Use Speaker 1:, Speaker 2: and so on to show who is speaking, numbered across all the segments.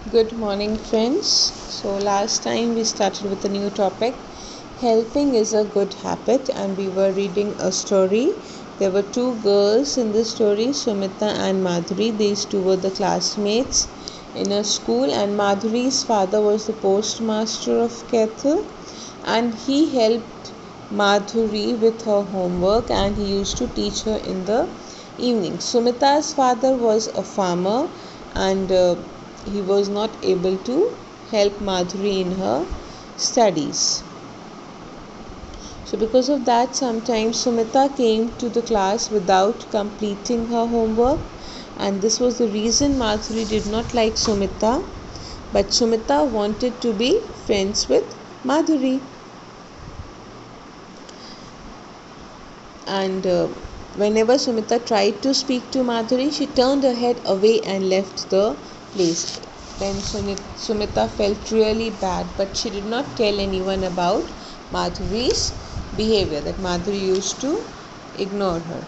Speaker 1: Good morning, friends. So, last time we started with a new topic. Helping is a good habit, and we were reading a story. There were two girls in the story, Sumita and Madhuri. These two were the classmates in a school, and Madhuri's father was the postmaster of Kethel, and he helped Madhuri with her homework and he used to teach her in the evening. Sumita's father was a farmer and he was not able to help Madhuri in her studies. So, because of that, sometimes Sumita came to the class without completing her homework, and this was the reason Madhuri did not like Sumita, but Sumita wanted to be friends with Madhuri. And whenever Sumita tried to speak to Madhuri, she turned her head away and left the place. Then Sumita felt really bad, but she did not tell anyone about Madhuri's behavior, that Madhuri used to ignore her.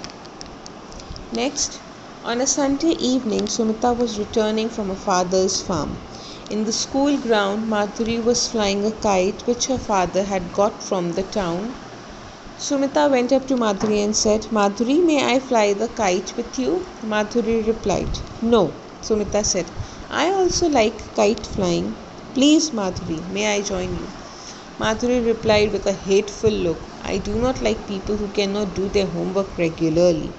Speaker 1: Next, on a Sunday evening, Sumita was returning from her father's farm. In the school ground, Madhuri was flying a kite which her father had got from the town. Sumita went up to Madhuri and said, "Madhuri, may I fly the kite with you?" Madhuri replied, "No." Sumita said, "I also like kite flying. Please, Madhuri, may I join you?" Madhuri replied with a hateful look, "I do not like people who cannot do their homework regularly."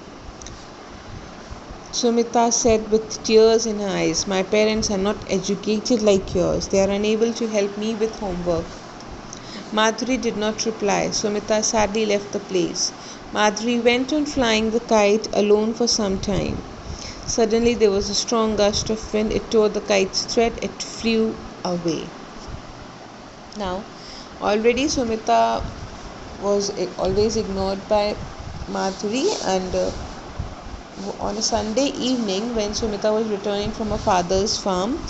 Speaker 1: Sumita said with tears in her eyes, "My parents are not educated like yours. They are unable to help me with homework." Madhuri did not reply. Sumita sadly left the place. Madhuri went on flying the kite alone for some time. Suddenly there was a strong gust of wind. It tore the kite's thread. It flew away. Now, already Sumita was always ignored by Madhuri, and on a Sunday evening, when Sumita was returning from her father's farm,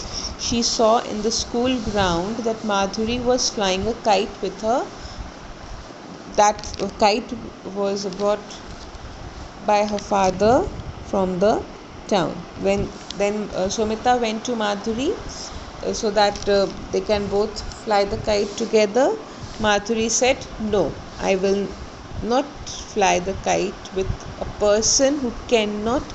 Speaker 1: she saw in the school ground that Madhuri was flying a kite with her. That kite was brought by her father from the town. Sumita went to Madhuri so that they can both fly the kite together. Madhuri said, "No, I will not fly the kite with a person who cannot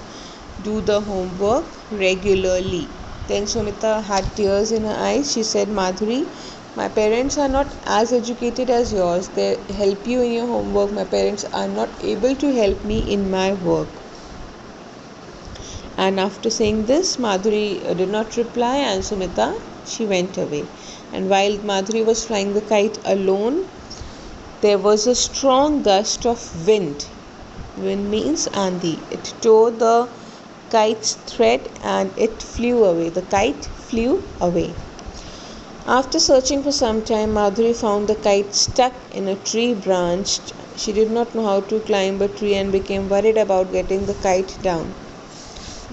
Speaker 1: do the homework regularly." Then Sumita had tears in her eyes. She said, "Madhuri, my parents are not as educated as yours. They help you in your homework. My parents are not able to help me in my work." And after saying this, Madhuri did not reply, and Sumita, she went away. And while Madhuri was flying the kite alone, there was a strong gust of wind. Wind means andi. It tore the kite's thread and it flew away. The kite flew away. After searching for some time, Madhuri found the kite stuck in a tree branch. She did not know how to climb a tree and became worried about getting the kite down.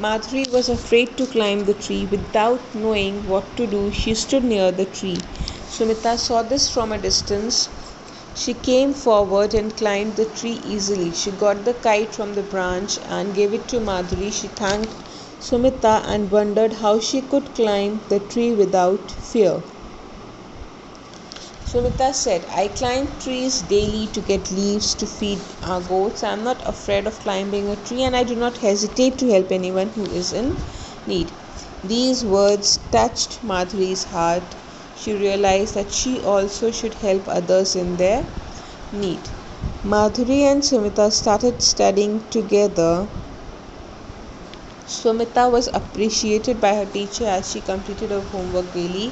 Speaker 1: Madhuri was afraid to climb the tree. Without knowing what to do, she stood near the tree. Sumita saw this from a distance. She came forward and climbed the tree easily. She got the kite from the branch and gave it to Madhuri. She thanked Sumita and wondered how she could climb the tree without fear. Sumita said, "I climb trees daily to get leaves to feed our goats. I am not afraid of climbing a tree and I do not hesitate to help anyone who is in need." These words touched Madhuri's heart. She realized that she also should help others in their need. Madhuri and Sumita started studying together. Sumita was appreciated by her teacher as she completed her homework daily.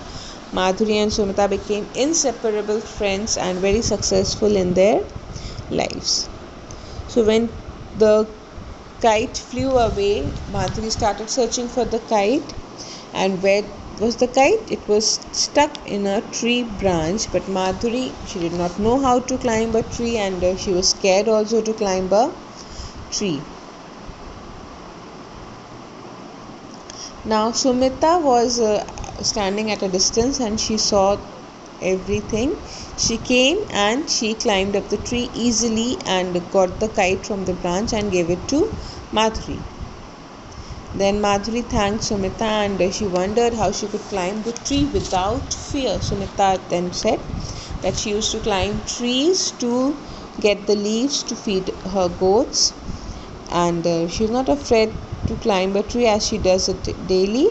Speaker 1: Madhuri and Sumita became inseparable friends and very successful in their lives. So when the kite flew away, Madhuri started searching for the kite. And where was the kite? It was stuck in a tree branch. But Madhuri, she did not know how to climb a tree, and she was scared also to climb a tree. Now Sumita was standing at a distance and she saw everything. She came and she climbed up the tree easily and got the kite from the branch and gave it to Madhuri. Then Madhuri thanked Sumita and she wondered how she could climb the tree without fear. Sumita then said that she used to climb trees to get the leaves to feed her goats, and she's not afraid to climb a tree as she does it daily,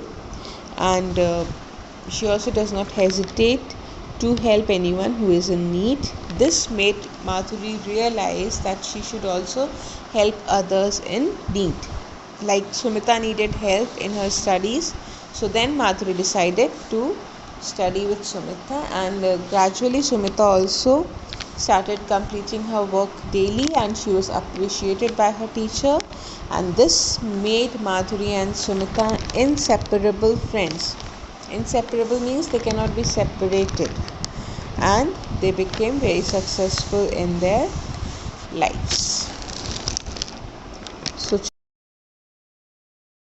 Speaker 1: and she also does not hesitate to help anyone who is in need. This made Madhuri realize that she should also help others in need. Like Sumita needed help in her studies, so then Madhuri decided to study with Sumita, and gradually Sumita also started completing her work daily and she was appreciated by her teacher, and this made Madhuri and Sumita inseparable friends. Inseparable means they cannot be separated, and they became very successful in their lives. So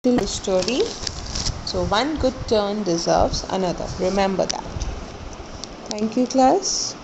Speaker 1: the story. So one good turn deserves another. Remember that. Thank you, class.